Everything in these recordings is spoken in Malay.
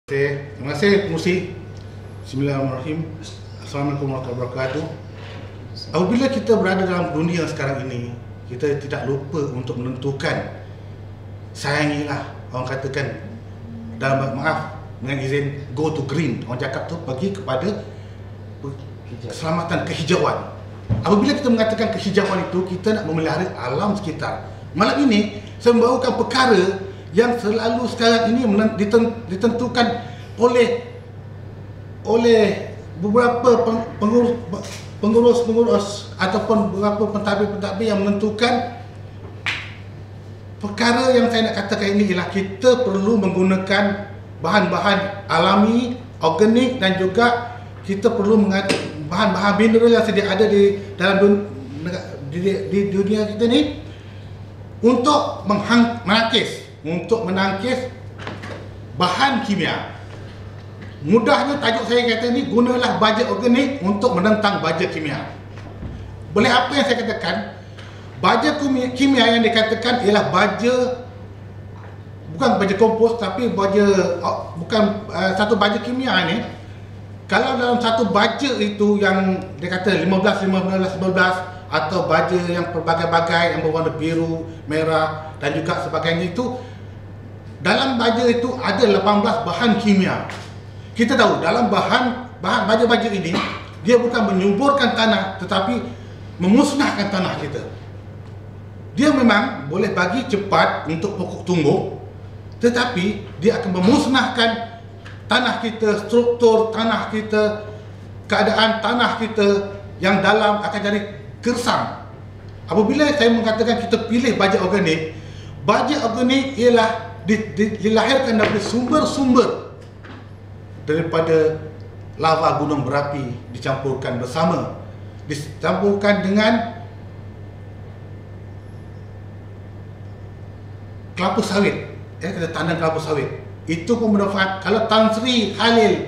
Terima kasih Musi. Bismillahirrahmanirrahim. Assalamualaikum warahmatullahi wabarakatuh. Apabila kita berada dalam dunia sekarang ini, kita tidak lupa untuk menentukan, sayangilah, orang katakan dalam maaf dengan izin, go to green. Orang cakap tu pergi kepada keselamatan kehijauan. Apabila kita mengatakan kehijauan itu, kita nak memelihara alam sekitar. Malam ini saya membawakan perkara yang selalu sekarang ini ditentukan oleh beberapa pengurus ataupun beberapa pentadbir yang menentukan perkara yang saya nak katakan ini ialah kita perlu menggunakan bahan-bahan alami, organik, dan juga kita perlu bahan-bahan mineral yang sedia ada di dalam dunia kita ni untuk menangkis bahan kimia. Mudahnya tajuk saya kata ni, gunalah baja organik untuk menentang baja kimia. Boleh apa yang saya katakan? Baja kimia yang dikatakan ialah baja, bukan baja kompos, tapi satu baja kimia ni, kalau dalam satu baja itu yang dia kata 15 atau baja yang pelbagai-bagai yang berwarna biru, merah dan juga sebagainya, itu dalam baja itu ada 18 bahan kimia. Kita tahu dalam bahan baja-baja ini, dia bukan menyuburkan tanah tetapi memusnahkan tanah kita. Dia memang boleh bagi cepat untuk pokok tumbuh, tetapi dia akan memusnahkan tanah kita, struktur tanah kita, keadaan tanah kita yang dalam akan jadi gersang. Apabila saya mengatakan kita pilih baja organik ialah dilahirkan dari sumber-sumber daripada lava gunung berapi, dicampurkan dengan kelapa sawit. Kita tanam kelapa sawit. Itu pun bermanfaat. Kalau Tan Sri Khalil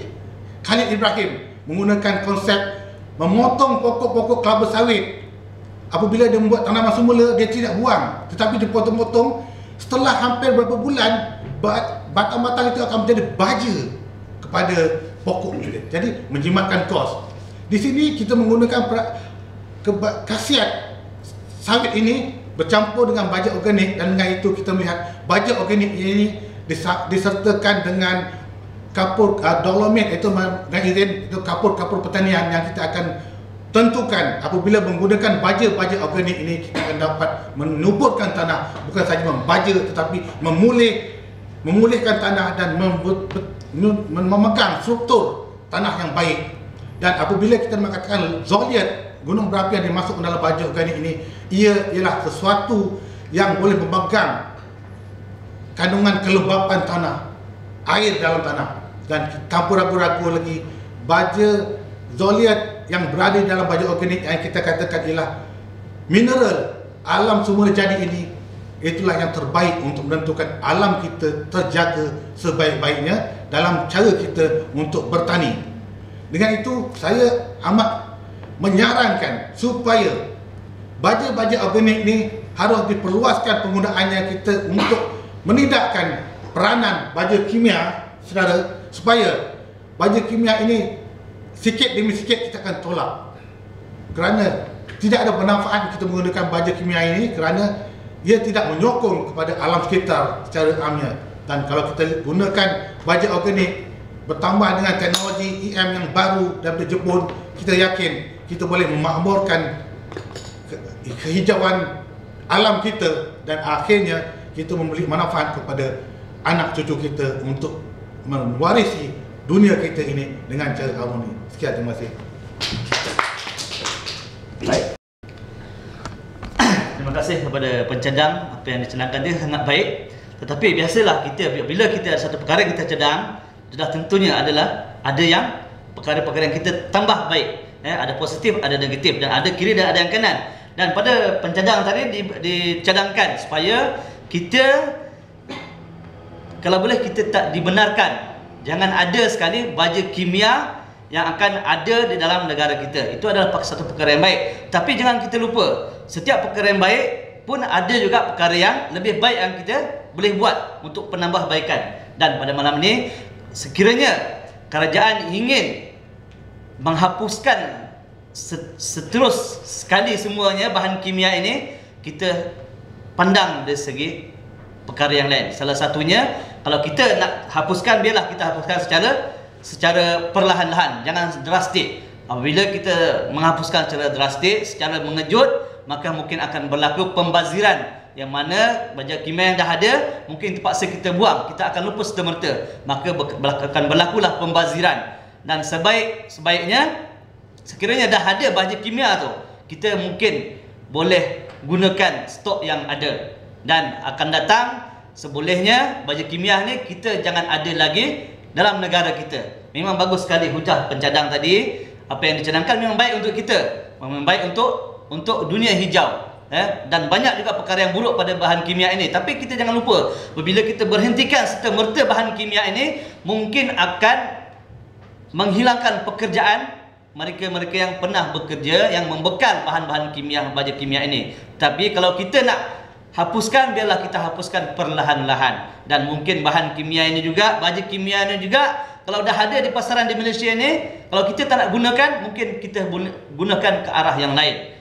Ibrahim menggunakan konsep memotong pokok-pokok kelapa sawit, apabila dia membuat tanaman semula, dia tidak buang, tetapi dia potong-potong. Setelah hampir beberapa bulan, batang-batang itu akan menjadi baja kepada pokok itu. Jadi menjimatkan kos. Di sini kita menggunakan khasiat sawit ini bercampur dengan baja organik, dan dengan itu kita melihat baja organik ini disertakan dengan kapur dolomit, itu kapur pertanian yang kita akan tentukan. Apabila menggunakan baja-baja organik ini, kita akan dapat menuburkan tanah, bukan saja membaja tetapi memulihkan tanah dan memegang struktur tanah yang baik. Dan apabila kita mengatakan zoliat, gunung berapi yang dimasukkan dalam baja organik ini, ia ialah sesuatu yang boleh memegang kandungan kelembapan tanah, air dalam tanah. Dan tanpa ragu-ragu lagi, baja zoliat yang berada dalam baja organik yang kita katakan ialah mineral alam semula jadi ini, itulah yang terbaik untuk menentukan alam kita terjaga sebaik-baiknya dalam cara kita untuk bertani. Dengan itu, saya amat menyarankan supaya baja-baja organik ni harus diperluaskan penggunaannya kita untuk menidakkan peranan baja kimia, saudara, supaya baja kimia ini sikit demi sikit kita akan tolak. Kerana tidak ada bermanfaat kita menggunakan baja kimia ini, kerana ia tidak menyokong kepada alam sekitar secara amnya. Dan kalau kita gunakan baja organik bertambah dengan teknologi EM yang baru daripada Jepun, kita yakin kita boleh memakmurkan kehijauan alam kita, dan akhirnya kita memberi manfaat kepada anak cucu kita untuk mewarisi dunia kita ini dengan cara harmoni. Sekian, terima kasih. Baik. Terima kasih kepada pencadang. Apa yang dicadangkan dia sangat baik. Tetapi biasalah bila kita ada satu perkara yang kita cadang, sudah tentunya adalah ada yang perkara-perkara yang kita tambah baik. Ada positif, ada negatif, dan ada kiri dan ada yang kanan. Dan pada pencadang tadi dicadangkan supaya kita, kalau boleh kita tak dibenarkan, jangan ada sekali baja kimia yang akan ada di dalam negara kita. Itu adalah satu perkara yang baik. Tapi jangan kita lupa, setiap perkara yang baik pun ada juga perkara yang lebih baik yang kita boleh buat untuk penambahbaikan. Dan pada malam ini sekiranya kerajaan ingin menghapuskan seterus sekali semuanya bahan kimia ini, kita pandang dari segi perkara yang lain. Salah satunya, kalau kita nak hapuskan, biarlah kita hapuskan secara perlahan-lahan, jangan drastik. Apabila kita menghapuskan secara drastik, secara mengejut, maka mungkin akan berlaku pembaziran, yang mana baja kimia yang dah ada mungkin terpaksa kita buang, kita akan lupa serta-merta, maka akan berlakulah pembaziran. Dan sebaiknya sekiranya dah ada baja kimia tu, kita mungkin boleh gunakan stok yang ada, dan akan datang sebolehnya baja kimia ni kita jangan ada lagi dalam negara kita. Memang bagus sekali hujah pencadang tadi, apa yang dicadangkan memang baik untuk kita, memang baik untuk dunia hijau. Dan banyak juga perkara yang buruk pada bahan kimia ini. Tapi kita jangan lupa, apabila kita berhentikan serta-merta bahan kimia ini, mungkin akan menghilangkan pekerjaan mereka-mereka yang pernah bekerja, yang membekal bahan-bahan kimia, baja kimia ini. Tapi kalau kita nak hapuskan, biarlah kita hapuskan perlahan-lahan. Dan mungkin bahan kimia ini juga, baja kimia ini juga, kalau dah ada di pasaran di Malaysia ini, kalau kita tak nak gunakan, mungkin kita gunakan ke arah yang lain.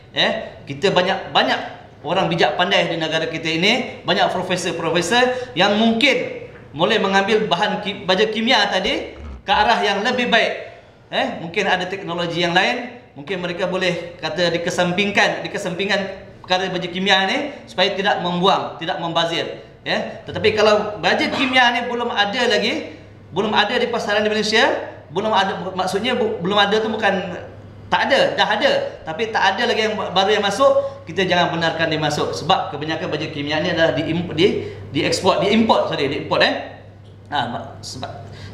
Kita banyak orang bijak pandai di negara kita ini, banyak profesor-profesor yang mungkin boleh mengambil bahan baja kimia tadi ke arah yang lebih baik. Mungkin ada teknologi yang lain, mungkin mereka boleh kata dikesampingkan perkara baja kimia ni supaya tidak membuang, tidak membazir. Tetapi kalau baja kimia ni belum ada lagi, belum ada di pasaran di Malaysia, belum ada, maksudnya belum ada tu bukan tak ada, dah ada, tapi tak ada lagi yang baru yang masuk, kita jangan benarkan dia masuk, sebab kebanyakan baja kimia ni adalah diimport.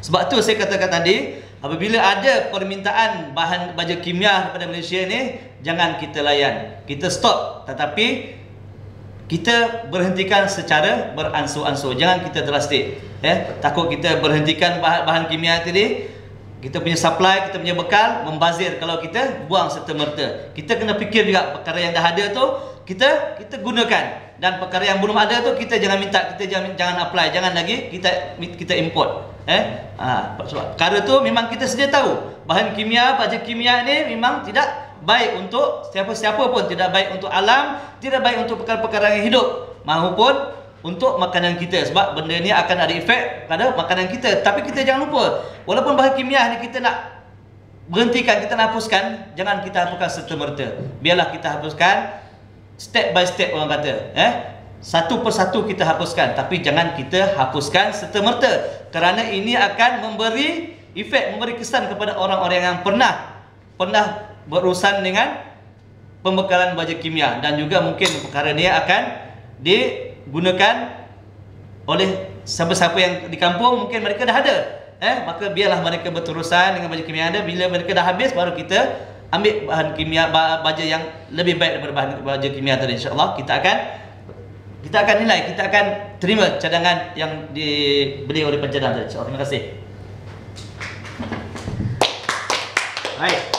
Sebab tu saya katakan tadi, apabila ada permintaan bahan baja kimia daripada Malaysia ni, jangan kita layan, kita stop, tetapi kita berhentikan secara beransur-ansur, jangan kita drastik. Takut kita berhentikan bahan kimia tadi, kita punya supply, kita punya bekal membazir kalau kita buang serta-merta. Kita kena fikir juga perkara yang dah ada tu kita gunakan, dan perkara yang belum ada tu kita jangan minta, kita jangan apply, jangan lagi kita import. Sebab perkara tu memang kita sedia tahu, bahan kimia, baja kimia ni memang tidak baik untuk siapa-siapa pun, tidak baik untuk alam, tidak baik untuk perkara-perkara yang hidup, maupun untuk makanan kita, sebab benda ni akan ada efek pada makanan kita. Tapi kita jangan lupa, walaupun bahan kimia ni kita nak berhentikan, kita nak hapuskan, jangan kita hapuskan serta-merta. Biarlah kita hapuskan step by step, orang kata, satu persatu kita hapuskan, tapi jangan kita hapuskan serta-merta, kerana ini akan memberi efek, memberi kesan kepada orang-orang yang pernah berurusan dengan pembekalan baja kimia, dan juga mungkin perkara ni akan digunakan oleh siapa-siapa yang di kampung, mungkin mereka dah ada, maka biarlah mereka berurusan dengan baja kimia ada. Bila mereka dah habis, baru kita ambil bahan kimia, baja yang lebih baik daripada bahan baja kimia tadi. InsyaAllah kita akan nilai, kita akan terima cadangan yang dibeli oleh pencadang tadi. InsyaAllah. Terima kasih. Baik.